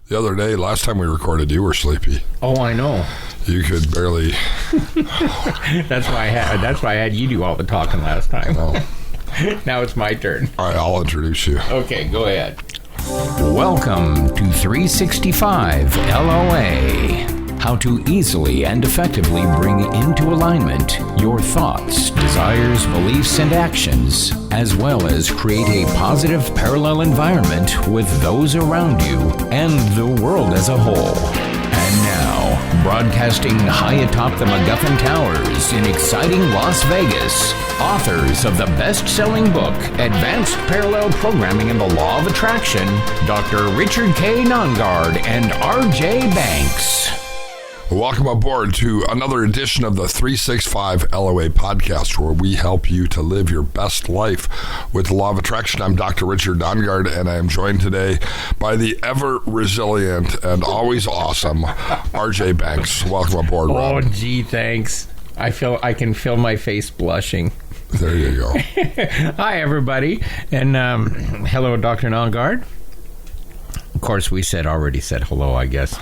The other day, last time we recorded, you were sleepy. Oh, I know. You could barely. That's why I had you do all the talking last time. No. Now it's my turn. All right, I'll introduce you. Okay, go ahead. Welcome to 365 LOA. How to easily and effectively bring into alignment your thoughts, desires, beliefs, and actions, as well as create a positive parallel environment with those around you and the world as a whole. And now, broadcasting high atop the MacGuffin Towers in exciting Las Vegas, authors of the best-selling book, Advanced Parallel Programming and the Law of Attraction, Dr. Richard K. Nongard and R.J. Banks. Welcome aboard to another edition of the 365 LOA podcast, where we help you to live your best life with the law of attraction. I'm Dr. Richard Nongard, and I am joined today by the ever resilient and always awesome RJ Banks. Welcome aboard, Rob. Oh, gee, thanks. I can feel my face blushing. There you go. Hi, everybody, and hello, Dr. Nongard. Of course, we already said hello, I guess.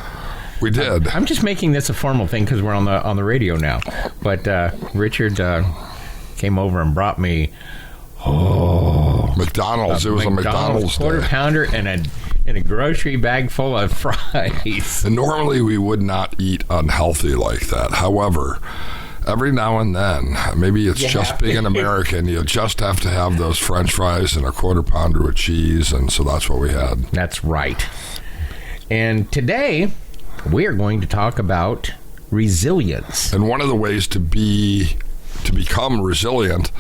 We did. I'm just making this a formal thing because we're on the radio now. But Richard came over and brought me McDonald's. It was a McDonald's quarter day. pounder and a grocery bag full of fries. And normally we would not eat unhealthy like that. However, every now and then, maybe it's just being an American, you just have to have those French fries and a quarter pounder with cheese, and so that's what we had. That's right. And today we are going to talk about resilience. And one of the ways to become resilient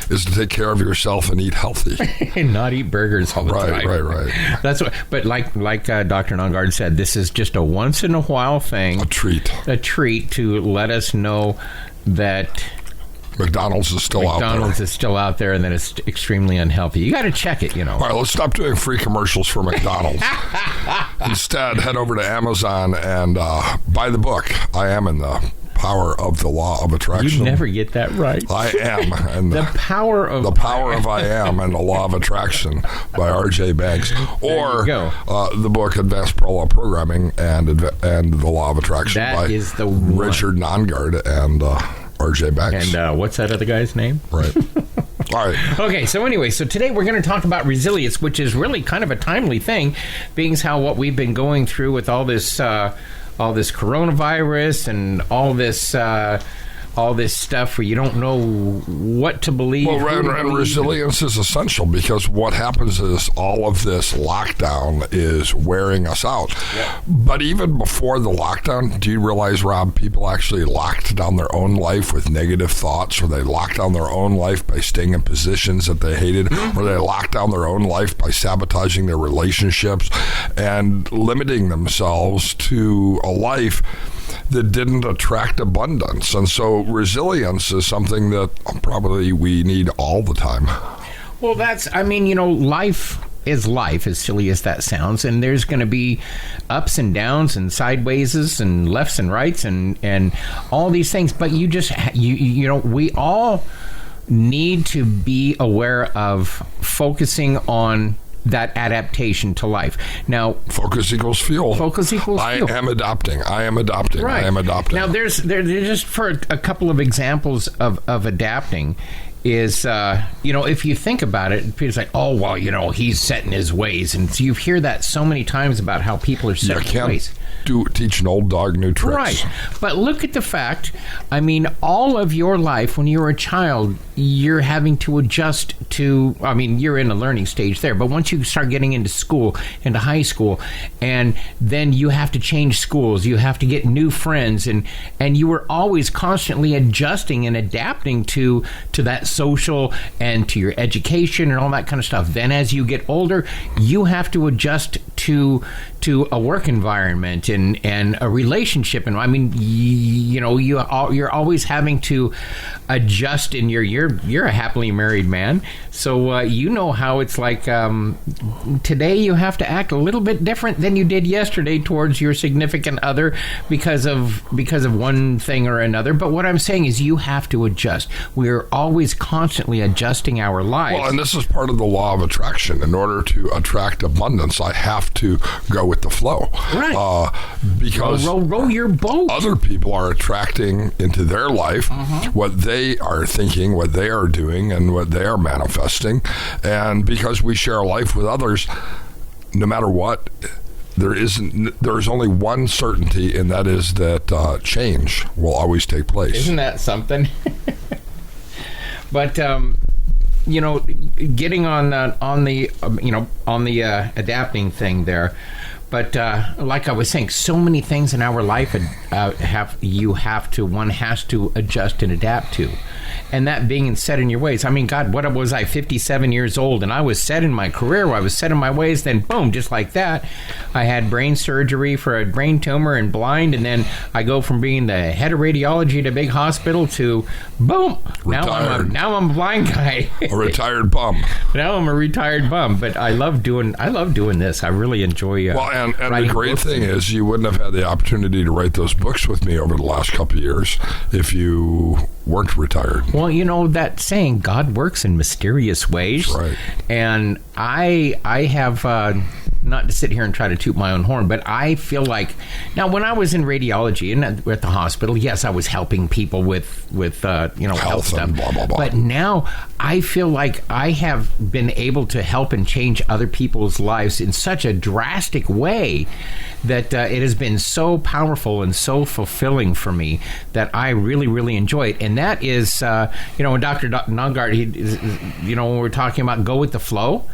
is to take care of yourself and eat healthy. And not eat burgers all the time. Right. That's what. But like Dr. Nongard said, this is just a once in a while thing. A treat to let us know that McDonald's is still out there, and that it's extremely unhealthy. You got to check it, All right, let's stop doing free commercials for McDonald's. Instead, head over to Amazon and buy the book. I Am in the Power of the Law of Attraction. You never get that right. I Am. And the Power of I Am and the Law of Attraction by R.J. Banks. Or the book Advanced Parallel Programming and the Law of Attraction by Richard Nongard and R.J. Banks. And what's that other guy's name? Right. All right. Okay, so today we're going to talk about resilience, which is really kind of a timely thing, being as how what we've been going through with all this coronavirus and all this stuff where you don't know what to believe. Well, and resilience is essential, because what happens is all of this lockdown is wearing us out. Yep. But even before the lockdown, do you realize, Rob, people actually locked down their own life with negative thoughts, or they locked down their own life by staying in positions that they hated, or they locked down their own life by sabotaging their relationships and limiting themselves to a life that didn't attract abundance. And so resilience is something that probably we need all the time. Well, life is life, as silly as that sounds, and there's going to be ups and downs and sidewayses and lefts and rights and all these things, but we all need to be aware of focusing on that adaptation to life. Now, focus equals fuel. I am adopting. Right. I am adopting. Now, there's just for a couple of examples of adapting is, if you think about it, people's like, oh, well, he's set in his ways. And so you hear that so many times about how people are set in their ways. Teach an old dog new tricks. Right. But look at the fact, all of your life when you were a child, you're having to adjust to, you're in a learning stage there, but once you start getting into school, into high school, and then you have to change schools, you have to get new friends, and you were always constantly adjusting and adapting to that social and to your education and all that kind of stuff. Then as you get older, you have to adjust to a work environment and a relationship, and you're always having to adjust. And you're a happily married man, so how it's like. Today you have to act a little bit different than you did yesterday towards your significant other because of one thing or another. But what I'm saying is you have to adjust. We're always constantly adjusting our lives. Well, and this is part of the law of attraction. In order to attract abundance, I have to go with the flow. Right. Because row your boat. other people are attracting into their life what they are thinking, what they are doing, and what they are manifesting. And because we share life with others, no matter what, there is only one certainty, and that is that change will always take place. Isn't that something? But getting on the adapting thing there. But like I was saying, so many things in our life one has to adjust and adapt to. And that being set in your ways. I mean, God, what was I, 57 years old, and I was set in my career, I was set in my ways, then boom, just like that, I had brain surgery for a brain tumor and blind, and then I go from being the head of radiology at a big hospital to boom, Retired. now I'm a blind guy. A retired bum. Now I'm a retired bum, but I love doing this. I really enjoy and the great thing is you wouldn't have had the opportunity to write those books with me over the last couple of years if you weren't retired. Well, that saying, God works in mysterious ways. That's right. And I have, not to sit here and try to toot my own horn, but I feel like, now when I was in radiology and at the hospital, yes, I was helping people with health stuff. And blah, blah, blah. But now I feel like I have been able to help and change other people's lives in such a drastic way that it has been so powerful and so fulfilling for me that I really, really enjoy it. And that is, when Dr. Nongard, when we're talking about go with the flow,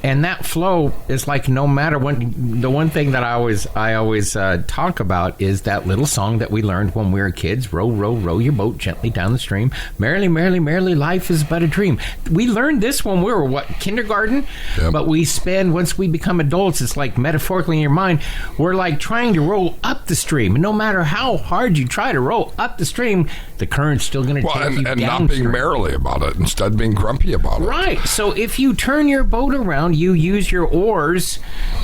and that flow is like no matter what. The one thing that I always talk about is that little song that we learned when we were kids: "Row, row, row your boat gently down the stream. Merrily, merrily, merrily, life is but a dream." We learned this when we were kindergarten, Yep. But once we become adults, it's like metaphorically in your mind, we're like trying to row up the stream. And no matter how hard you try to row up the stream, the current's still going to take you and downstream. not being merrily about it, instead being grumpy about it. Right. So if you turn your boat around, you use your oars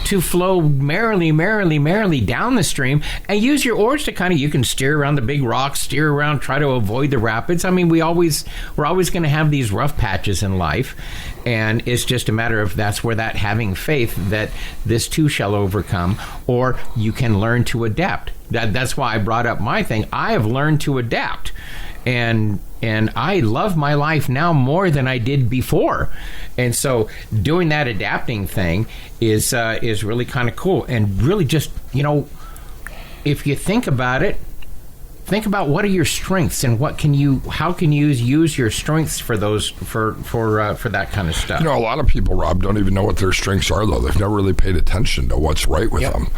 to flow merrily, merrily, merrily down the stream, and use your oars to you can steer around the big rocks, steer around, try to avoid the rapids. I mean, we're always going to have these rough patches in life, and it's just a matter of that's where that having faith that this too shall overcome, or you can learn to adapt. That's why I brought up my thing. I have learned to adapt. And I love my life now more than I did before. And so doing that adapting thing is really kind of cool. And really just, if you think about it, think about what are your strengths and how can you use your strengths for those for that kind of stuff. A lot of people, Rob, don't even know what their strengths are, though. They've never really paid attention to what's right with them.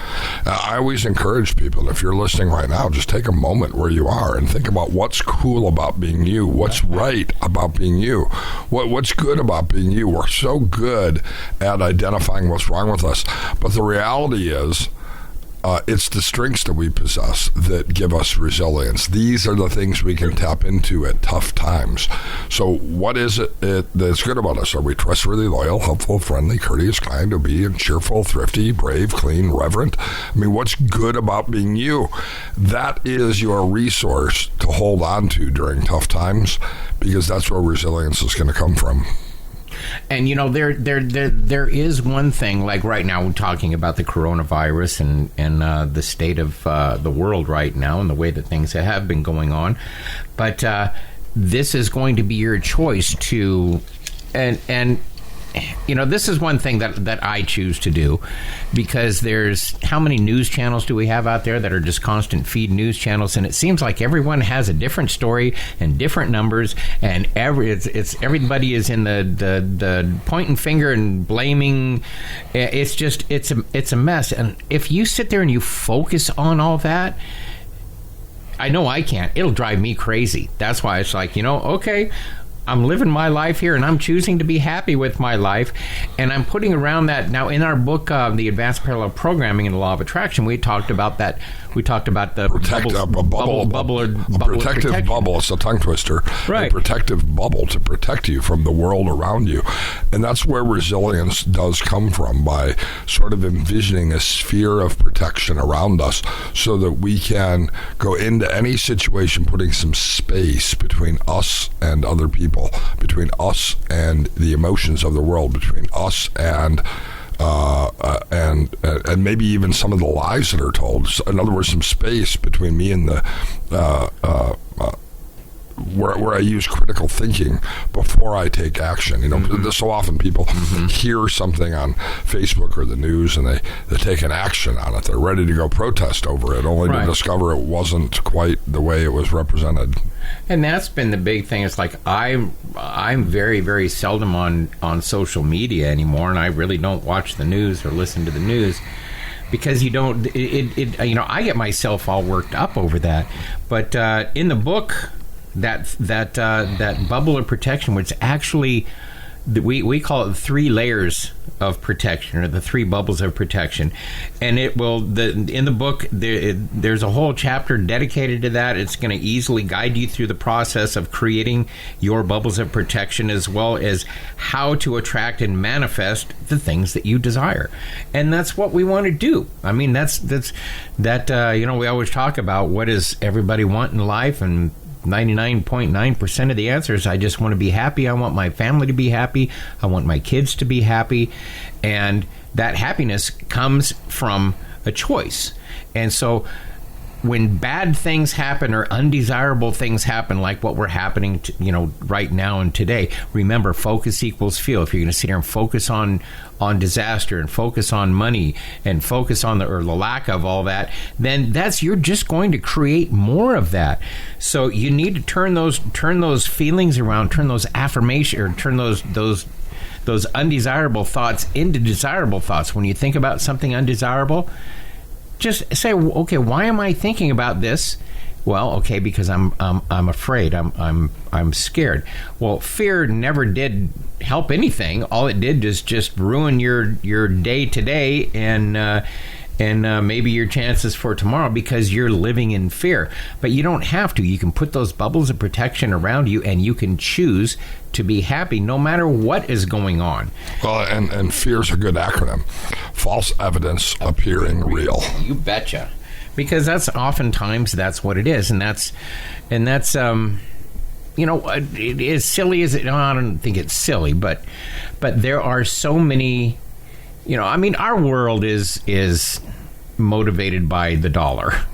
I always encourage people, if you're listening right now, just take a moment where you are and think about what's cool about being you, what's right about being you, what's good about being you. We're so good at identifying what's wrong with us, but the reality is, it's the strengths that we possess that give us resilience. These are the things we can tap into at tough times. So what is it that's good about us? Are we trustworthy, loyal, helpful, friendly, courteous, kind, obedient, cheerful, thrifty, brave, clean, reverent? I mean, what's good about being you? That is your resource to hold on to during tough times, because that's where resilience is going to come from. And there is one thing, like right now we're talking about the coronavirus and the state of the world right now and the way that things have been going on, but this is going to be your choice to and this is one thing that I choose to do, because there's how many news channels do we have out there that are just constant feed news channels, and it seems like everyone has a different story and different numbers, and everybody is in the pointing finger and blaming. It's a mess. And if you sit there and you focus on all that, I know I can't. It'll drive me crazy. That's why it's like, okay, I'm living my life here, and I'm choosing to be happy with my life, and I'm putting around that. Now, in our book, The Advanced Parallel Programming and the Law of Attraction, we talked about that. We talked about the protective bubble. It's a tongue twister. Right. A protective bubble to protect you from the world around you. And that's where resilience does come from, by sort of envisioning a sphere of protection around us so that we can go into any situation putting some space between us and other people people, between us and the emotions of the world, between us and maybe even some of the lies that are told. So in other words, some space between me and the where I use critical thinking before I take action. So often people hear something on Facebook or the news and they take an action on it. They're ready to go protest over it, only to discover it wasn't quite the way it was represented. And that's been the big thing. It's like I'm very, very seldom on social media anymore, and I really don't watch the news or listen to the news. Because I get myself all worked up over that. But in the book, that bubble of protection, which actually we call it 3 layers of protection, or the 3 bubbles of protection, and it will in the book there's a whole chapter dedicated to that. It's going to easily guide you through the process of creating your bubbles of protection, as well as how to attract and manifest the things that you desire. And that's what we want to do. I mean, that's we always talk about what does everybody want in life, and 99.9% of the answer is I just want to be happy. I want my family to be happy. I want my kids to be happy. And that happiness comes from a choice. And so when bad things happen or undesirable things happen, like what we're happening to, right now and today, remember, focus equals feel. If you're going to sit here and focus on disaster and focus on money and focus on the lack of all that, then you're just going to create more of that. So you need to turn those feelings around, turn those affirmations, or turn those undesirable thoughts into desirable thoughts. When you think about something undesirable, just say, okay, why am I thinking about this? Well, okay, because I'm afraid. I'm scared. Well, fear never did help anything. All it did is just ruin your day today and maybe your chances for tomorrow, because you're living in fear. But you don't have to. You can put those bubbles of protection around you, and you can choose to be happy no matter what is going on. Well, and fear's a good acronym. False evidence appearing real. You betcha. Because that's oftentimes what it is, and that's it is silly as it. No, I don't think it's silly, but there are so many. Our world is motivated by the dollar.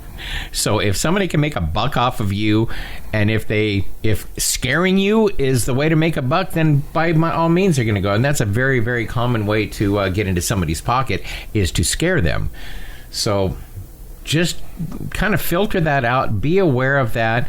So if somebody can make a buck off of you, and if scaring you is the way to make a buck, then by all means they're going to go. And that's a very, very common way to get into somebody's pocket, is to scare them. So just kind of filter that out, be aware of that.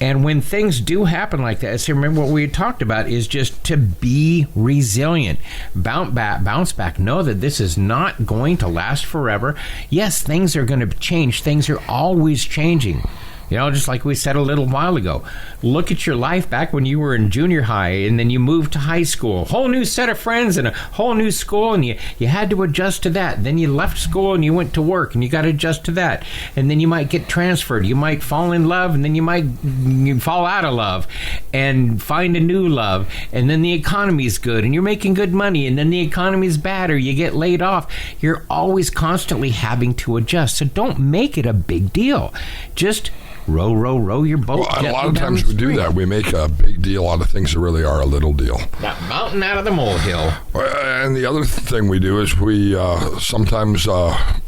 And when things do happen like that, so remember what we talked about is just to be resilient. Bounce back. Know that this is not going to last forever. Yes, things are going to change. Things are always changing. Just like we said a little while ago. Look at your life back when you were in junior high, and then you moved to high school. Whole new set of friends and a whole new school, and you had to adjust to that. Then you left school and you went to work, and you got to adjust to that. And then you might get transferred. You might fall in love, and then you fall out of love and find a new love. And then the economy's good, and you're making good money, and then the economy's bad, or you get laid off. You're always constantly having to adjust. So don't make it a big deal. Just row your boat. Well, a lot of times we do that. We make a big deal out of things that really are a little deal. That mountain out of the molehill. And the other thing we do is we sometimes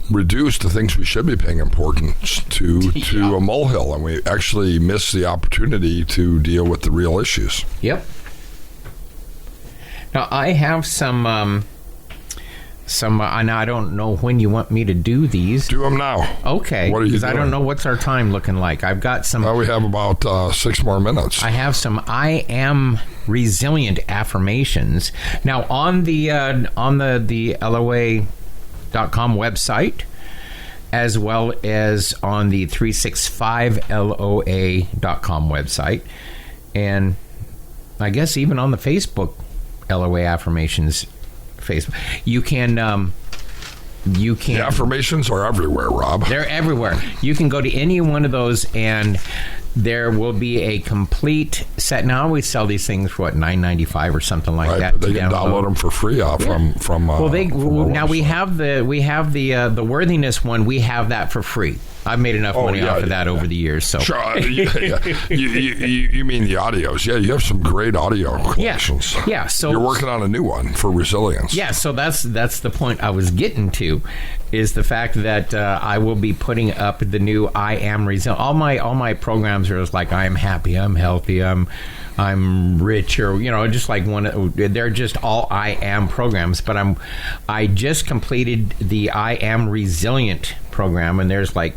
reduce the things we should be paying importance to a molehill, and we actually miss the opportunity to deal with the real issues. Yep. Now, I have some and I don't know when you want me to do these. Do them now. Okay. What are you doing? Because I don't know what's our time looking like. I've got some. Well, we have about 6 more minutes. I have some I am resilient affirmations. Now, on the LOA.com website, as well as on the 365LOA.com website, and I guess even on the Facebook LOA affirmations Facebook. You can The affirmations are everywhere, Rob. They're everywhere. You can go to any one of those and there will be a complete set. Now, I always sell these things for what, $9.95 or something like that. They can download them for free from. Well, now we have the worthiness one. We have that for free. I've made enough money off of that over the years. So sure, you mean the audios? Yeah, you have some great audio collections. Yeah. So you're working on a new one for resilience. Yeah. So that's the point I was getting to, is the fact that I will be putting up the new I Am Resilient. All my programs are like, I am happy, I'm healthy, I'm rich, or just like they're just all I am programs. But I just completed the I Am Resilient program, and there's I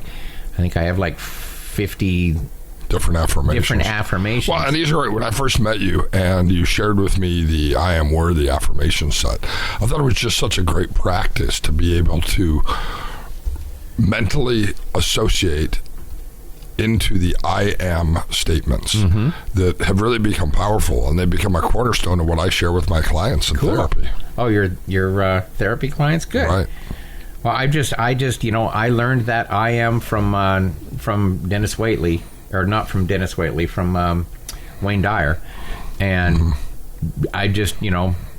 think I have 50 different affirmations. Well, and these are when I first met you and you shared with me the I Am Worthy affirmation set. I thought it was just such a great practice to be able to mentally associate into the I am statements that have really become powerful, and they become a cornerstone of what I share with my clients in therapy. Oh, your therapy clients? Good. Right. Well, I just I learned that I am from Dennis Waitley, or not from Dennis Waitley, from Wayne Dyer, and I just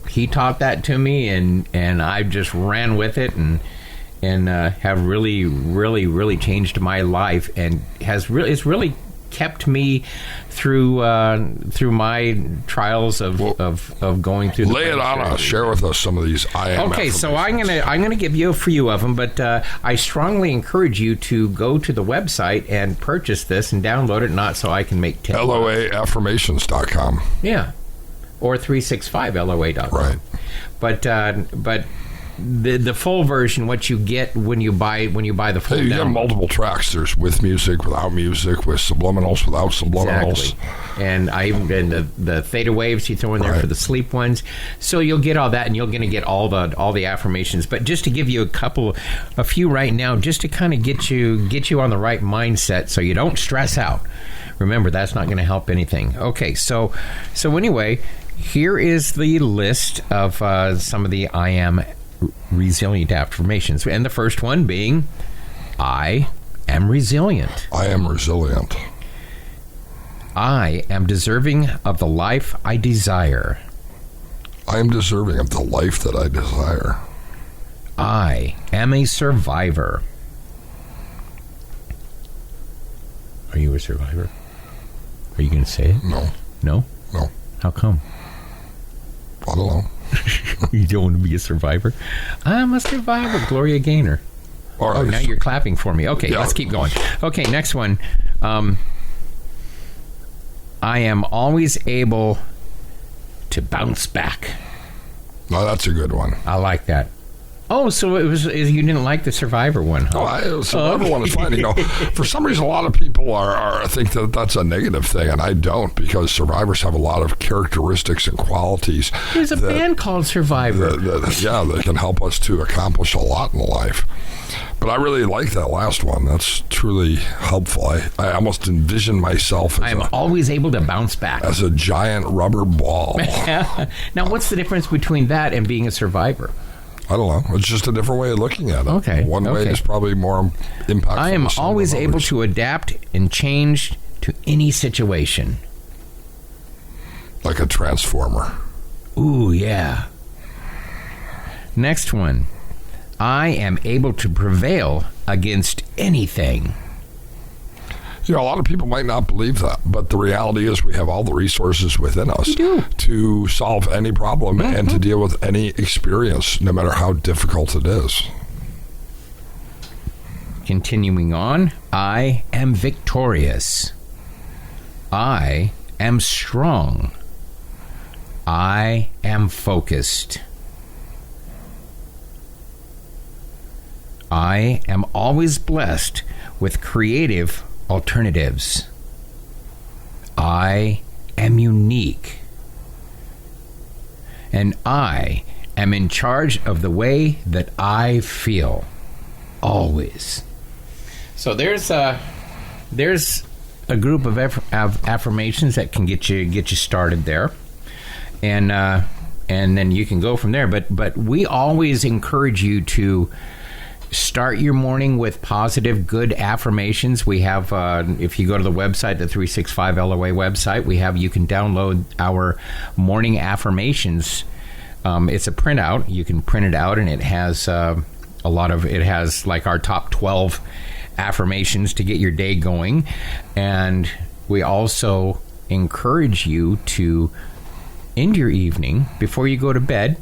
he taught that to me, and I just ran with it, and have really, really, really changed my life, and it's really kept me through my trials of going through. Lay it on us. Share with us some of these I am. Okay, so I'm gonna give you a few of them, but I strongly encourage you to go to the website and purchase this and download it. Not so I can make 10 LOAaffirmations.com. Yeah, or 365LOA.com. Right. But the full version, what you get when you buy the full. You get multiple tracks. There's with music, without music, with subliminals, without subliminals. Exactly. And the theta waves you throw in there for the sleep ones. So you'll get all that, and you're going to get all the affirmations. But just to give you a few right now, just to kind of get you on the right mindset, so you don't stress out. Remember, that's not going to help anything. Okay, so anyway, here is the list of some of the I Am Resilient affirmations, and the first one being, I am resilient. I am resilient. I am deserving of the life I desire. I am deserving of the life that I desire. I am a survivor. Are you a survivor? Are you going to say it? No. No? No. How come? I don't know. You don't want to be a survivor? I'm a survivor. Gloria Gaynor. All right. Oh, now you're clapping for me. Okay, Yeah. Let's keep going. Okay, next one. I am always able to bounce back. No, that's a good one. I like that. Oh, so you didn't like the Survivor one, huh? The Survivor one is fine. For some reason, a lot of people think that that's a negative thing, and I don't, because survivors have a lot of characteristics and qualities. There's a band called Survivor. That can help us to accomplish a lot in life. But I really like that last one. That's truly helpful. I almost envision myself I'm always able to bounce back. As a giant rubber ball. Now, what's the difference between that and being a survivor? I don't know. It's just a different way of looking at it. Okay. One way is probably more impactful. I am always able to adapt and change to any situation. Like a transformer. Ooh, yeah. Next one. I am able to prevail against anything. A lot of people might not believe that, but the reality is we have all the resources within us to solve any problem and to deal with any experience, no matter how difficult it is. Continuing on, I am victorious. I am strong. I am focused. I am always blessed with creative alternatives. I am unique. And I am in charge of the way that I feel. Always. So there's a group of affirmations that can get you started there. And then you can go from there. But we always encourage you to Start your morning with positive, good affirmations. We have, if you go to the website, the 365 LOA website, you can download our morning affirmations. It's a printout. You can print it out, and it has it has like our top 12 affirmations to get your day going. And we also encourage you to end your evening before you go to bed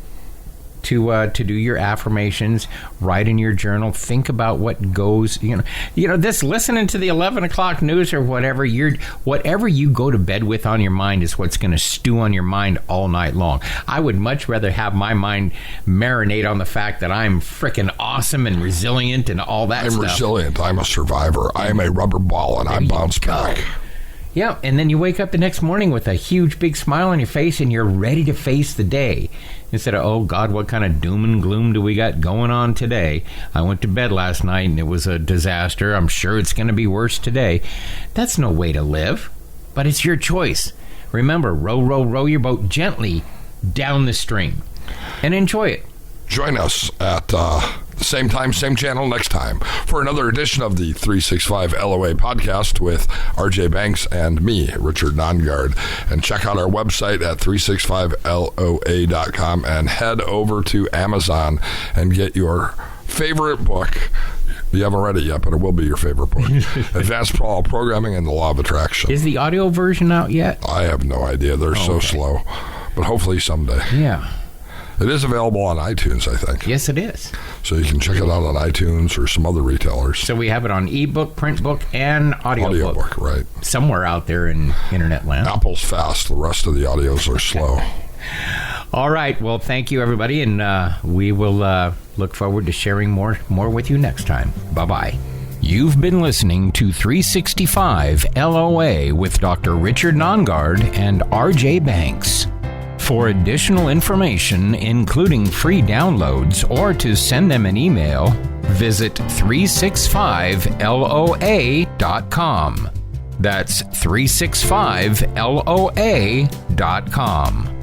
to do your affirmations, write in your journal, think about what goes, this listening to the 11 o'clock news or whatever you go to bed with on your mind is what's going to stew on your mind all night long. I would much rather have my mind marinate on the fact that I'm freaking awesome and resilient and all that stuff. I'm resilient. I'm a survivor. I am a rubber ball, and I bounce back. Yeah, and then you wake up the next morning with a huge, big smile on your face, and you're ready to face the day. Instead of, oh, God, what kind of doom and gloom do we got going on today? I went to bed last night, and it was a disaster. I'm sure it's going to be worse today. That's no way to live, but it's your choice. Remember, row, row, row your boat gently down the stream, and enjoy it. Join us at the same time, same channel next time for another edition of the 365 LOA podcast with RJ Banks and me, Richard Nongard. And check out our website at 365LOA.com and head over to Amazon and get your favorite book. You haven't read it yet, but it will be your favorite book. Advanced Programming and the Law of Attraction. Is the audio version out yet? I have no idea. They're so slow. But hopefully someday. Yeah. It is available on iTunes, I think. Yes, it is. So you can check it out on iTunes or some other retailers. So we have it on ebook, print book, and audiobook. Right. Somewhere out there in internet land. Apple's fast. The rest of the audios are slow. All right. Well, thank you, everybody, and we will look forward to sharing more with you next time. Bye-bye. You've been listening to 365 LOA with Dr. Richard Nongard and RJ Banks. For additional information, including free downloads, or to send them an email, visit 365LOA.com. That's 365LOA.com.